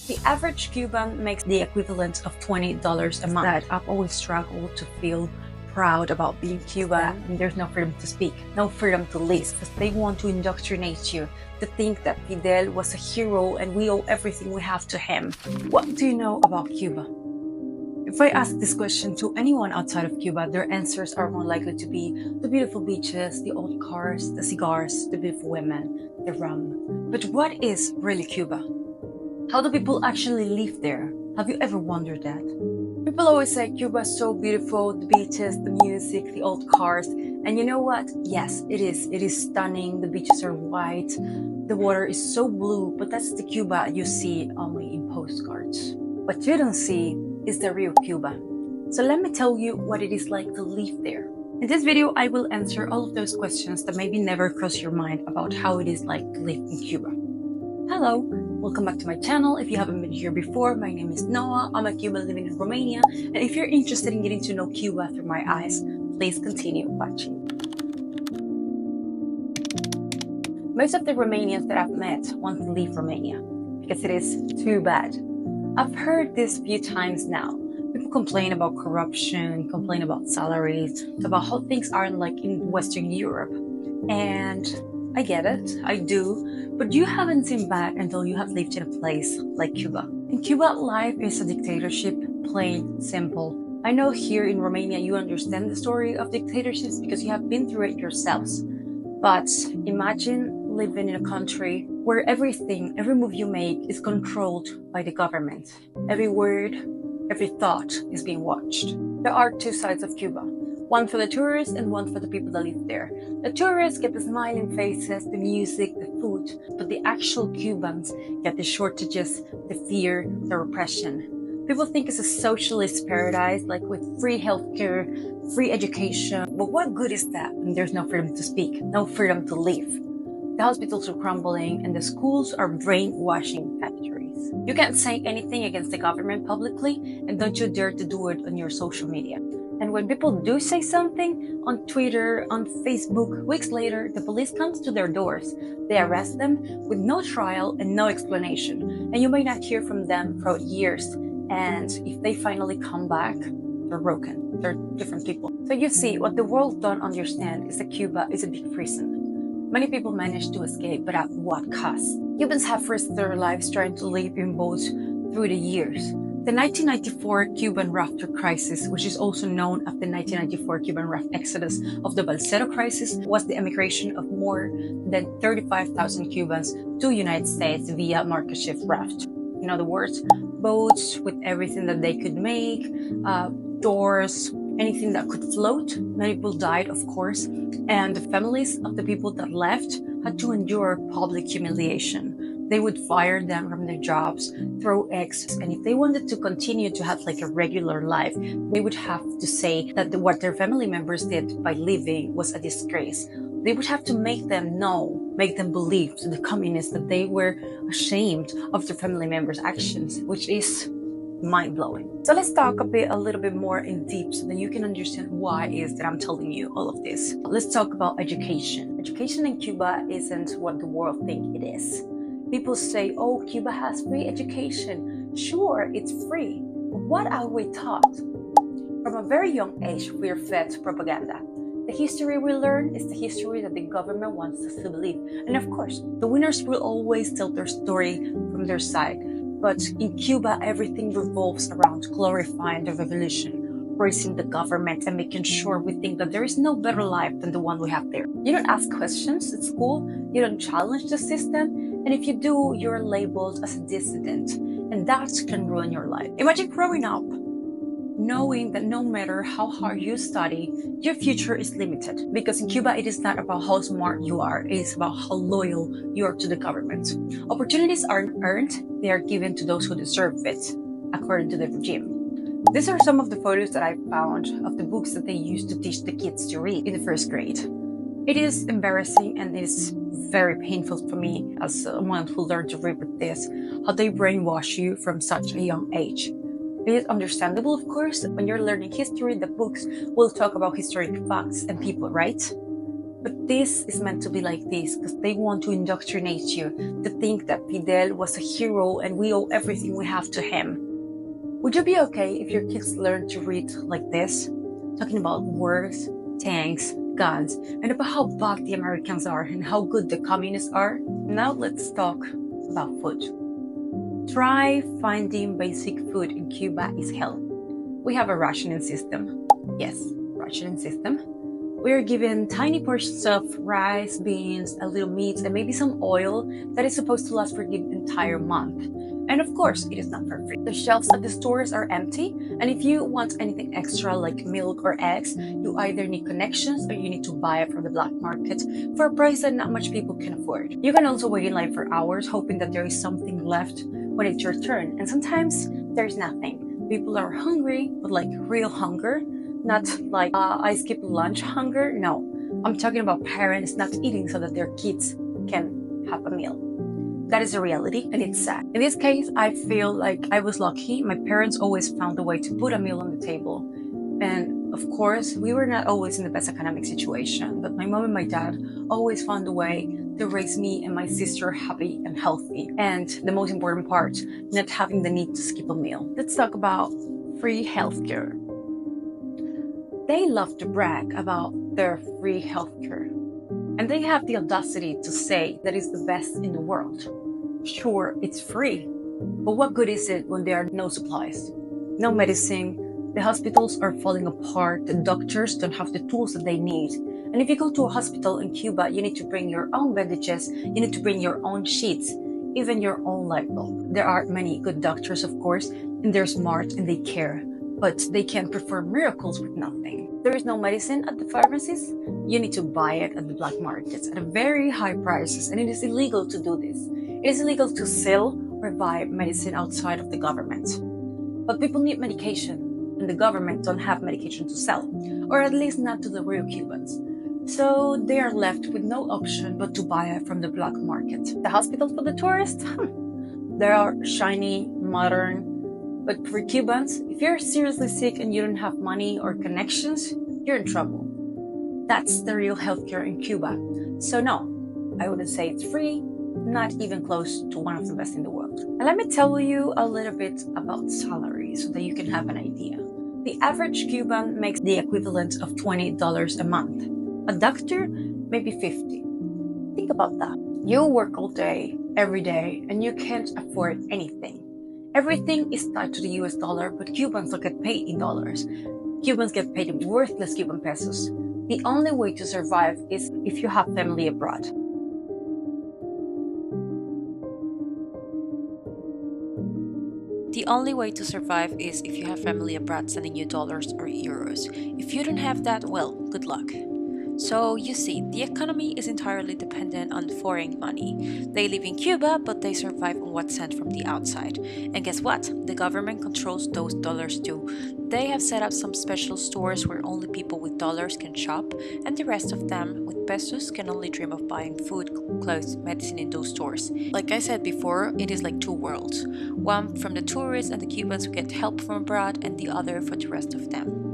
The average Cuban makes the equivalent of $20 a month. That I've always struggled to feel proud about being Cuban, and there's no freedom to speak, no freedom to live, because they want to indoctrinate you to think that Fidel was a hero and we owe everything we have to him. What do you know about Cuba? If I ask this question to anyone outside of Cuba, their answers are more likely to be the beautiful beaches, the old cars, the cigars, the beautiful women, the rum. But what is really Cuba? How do people actually live there? Have you ever wondered that? People always say Cuba is so beautiful, the beaches, the music, the old cars. And you know what? Yes, it is. It is stunning. The beaches are white. The water is so blue, but that's the Cuba you see only in postcards. What you don't see is the real Cuba. So let me tell you what it is like to live there. In this video, I will answer all of those questions that maybe never cross your mind about how it is like to live in Cuba. Hello, welcome back to my channel. If you haven't been here before, my name is Noah. I'm a Cuban living in Romania. And if you're interested in getting to know Cuba through my eyes, please continue watching. Most of the Romanians that I've met want to leave Romania because it is too bad. I've heard this a few times now. People complain about corruption, complain about salaries, about how things aren't like in Western Europe. And I get it, I do, but you haven't seen bad until you have lived in a place like Cuba. In Cuba, life is a dictatorship, plain simple. I know here in Romania you understand the story of dictatorships because you have been through it yourselves. But imagine living in a country where everything, every move you make is controlled by the government. Every word, every thought is being watched. There are two sides of Cuba. One for the tourists and one for the people that live there. The tourists get the smiling faces, the music, the food, but the actual Cubans get the shortages, the fear, the repression. People think it's a socialist paradise, like with free healthcare, free education. But what good is that when there's no freedom to speak, no freedom to live? The hospitals are crumbling and the schools are brainwashing factories. You can't say anything against the government publicly, and don't you dare to do it on your social media. And when people do say something on Twitter, on Facebook, weeks later, the police comes to their doors. They arrest them with no trial and no explanation. And you may not hear from them for years. And if they finally come back, they're broken. They're different people. So you see, what the world don't understand is that Cuba is a big prison. Many people manage to escape, but at what cost? Cubans have risked their lives trying to live in boats through the years. The 1994 Cuban Rafter crisis, which is also known as the 1994 Cuban raft exodus of the Balsero crisis, was the emigration of more than 35,000 Cubans to the United States via market shift raft. In other words, boats with everything that they could make, doors, anything that could float. Many people died, of course, and the families of the people that left had to endure public humiliation. They would fire them from their jobs, throw eggs, and if they wanted to continue to have like a regular life, they would have to say that what their family members did by leaving was a disgrace. They would have to make them know, make them believe to the communists that they were ashamed of their family members' actions, which is mind-blowing. So let's talk a little bit more in deep so that you can understand why it is that I'm telling you all of this. Let's talk about education. Education in Cuba isn't what the world thinks it is. People say, oh, Cuba has free education. Sure, it's free. But what are we taught? From a very young age, we are fed propaganda. The history we learn is the history that the government wants us to believe. And of course, the winners will always tell their story from their side. But in Cuba, everything revolves around glorifying the revolution, praising the government, and making sure we think that there is no better life than the one we have there. You don't ask questions at school, you don't challenge the system, and if you do, you're labeled as a dissident, and that can ruin your life. Imagine growing up knowing that no matter how hard you study, your future is limited. Because in Cuba, it is not about how smart you are, it is about how loyal you are to the government. Opportunities aren't earned, they are given to those who deserve it, according to the regime. These are some of the photos that I found of the books that they used to teach the kids to read in the first grade. It is embarrassing and it is very painful for me as someone who learned to read with this, how they brainwash you from such a young age. It is understandable, of course, when you're learning history, the books will talk about historic facts and people, right? But this is meant to be like this because they want to indoctrinate you to think that Fidel was a hero and we owe everything we have to him. Would you be okay if your kids learn to read like this? Talking about wars, tanks, guns, and about how bad the Americans are and how good the communists are? Now let's talk about food. Try finding basic food in Cuba is hell. We have a rationing system. Yes, rationing system. We are given tiny portions of rice, beans, a little meat, and maybe some oil that is supposed to last for the entire month. And of course, it is not for free. The shelves at the stores are empty, and if you want anything extra like milk or eggs, you either need connections or you need to buy it from the black market for a price that not much people can afford. You can also wait in line for hours hoping that there is something left when it's your turn, and sometimes there's nothing. People are hungry, but like real hunger, not like I skip lunch hunger. No, I'm talking about parents not eating so that their kids can have a meal. That is a reality, and it's sad. In this case, I feel like I was lucky. My parents always found a way to put a meal on the table. And of course, we were not always in the best economic situation, but my mom and my dad always found a way to raise me and my sister happy and healthy. And the most important part, not having the need to skip a meal. Let's talk about free healthcare. They love to brag about their free healthcare. And they have the audacity to say that it's the best in the world. Sure, it's free, but what good is it when there are no supplies, no medicine, the hospitals are falling apart, the doctors don't have the tools that they need. And if you go to a hospital in Cuba, you need to bring your own bandages, you need to bring your own sheets, even your own light bulb. There are many good doctors, of course, and they're smart and they care, but they can perform miracles with nothing. There is no medicine at the pharmacies. You need to buy it at the black markets at a very high prices, and it is illegal to do this. It is illegal to sell or buy medicine outside of the government. But people need medication, and the government don't have medication to sell, or at least not to the real Cubans. So they are left with no option but to buy it from the black market. The hospitals for the tourists? They are shiny, modern, but for Cubans, if you're seriously sick and you don't have money or connections, you're in trouble. That's the real healthcare in Cuba. So no, I wouldn't say it's free, not even close to one of the best in the world. And let me tell you a little bit about salaries so that you can have an idea. The average Cuban makes the equivalent of $20 a month. A doctor, maybe $50. Think about that. You work all day, every day, and you can't afford anything. Everything is tied to the US dollar, but Cubans don't get paid in dollars. Cubans get paid in worthless Cuban pesos. The only way to survive is if you have family abroad. The only way to survive is if you have family abroad sending you dollars or euros. If you don't have that, well, good luck. So you see, the economy is entirely dependent on foreign money. They live in Cuba, but they survive on what's sent from the outside. And guess what? The government controls those dollars too. They have set up some special stores where only people with dollars can shop, and the rest of them with pesos can only dream of buying food, clothes, medicine in those stores. Like I said before, it is like two worlds. One from the tourists and the Cubans who get help from abroad, and the other for the rest of them.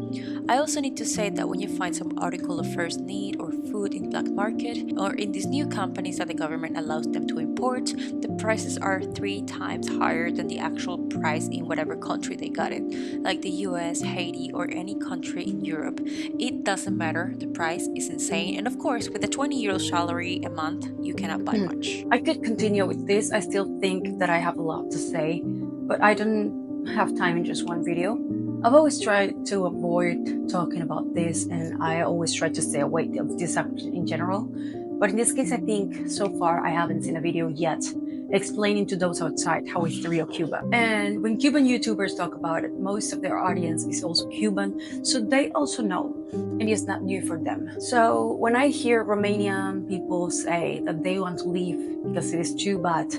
I also need to say that when you find some article of first need or food in the black market or in these new companies that the government allows them to import, the prices are 3 times higher than the actual price in whatever country they got it, like the US, Haiti, or any country in Europe. It doesn't matter, the price is insane, and of course, with a 20 euro salary a month, you cannot buy much. I could continue with this. I still think that I have a lot to say, but I don't have time in just one video. I've always tried to avoid talking about this, and I always try to stay away of this subject in general. But in this case, I think so far I haven't seen a video yet explaining to those outside how it's the real Cuba. And when Cuban YouTubers talk about it, most of their audience is also Cuban, so they also know, and it's not new for them. So when I hear Romanian people say that they want to leave because it is too bad,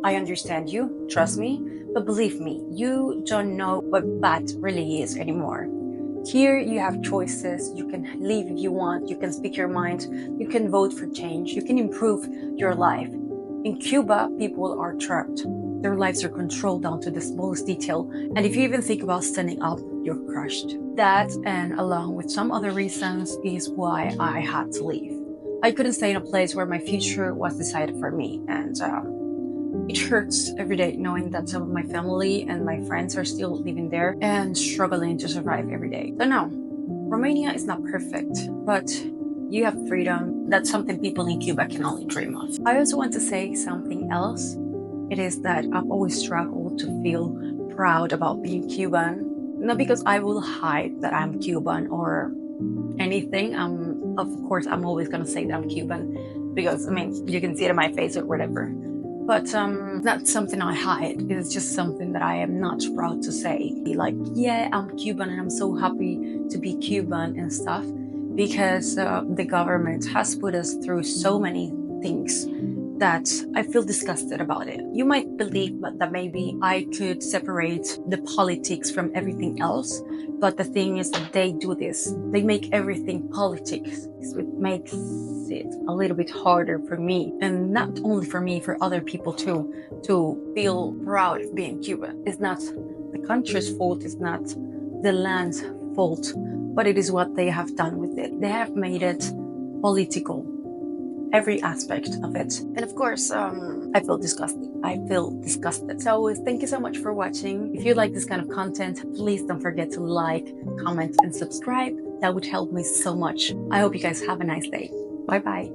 I understand you, trust me, but believe me, you don't know what bad really is anymore. Here you have choices, you can leave if you want, you can speak your mind, you can vote for change, you can improve your life. In Cuba, people are trapped. Their lives are controlled down to the smallest detail, and if you even think about standing up, you're crushed. That, and along with some other reasons, is why I had to leave. I couldn't stay in a place where my future was decided for me, and it hurts every day knowing that some of my family and my friends are still living there and struggling to survive every day. So no, Romania is not perfect, but you have freedom. That's something people in Cuba can only dream of. I also want to say something else. It is that I've always struggled to feel proud about being Cuban. Not because I will hide that I'm Cuban or anything. Of course, I'm always gonna say that I'm Cuban because, I mean, you can see it in my face or whatever. But that's something I hide. It's just something that I am not proud to say. Be like, yeah, I'm Cuban and I'm so happy to be Cuban and stuff, because the government has put us through so many things that I feel disgusted about it. You might believe that maybe I could separate the politics from everything else, but the thing is that they do this. They make everything politics. It makes it a little bit harder for me, and not only for me, for other people too, to feel proud of being Cuban. It's not the country's fault, it's not the land's fault, but it is what they have done with it. They have made it political, every aspect of it. And of course, I feel disgusted. So thank you so much for watching. If you like this kind of content, please don't forget to like, comment, and subscribe. That would help me so much. I hope you guys have a nice day. Bye bye.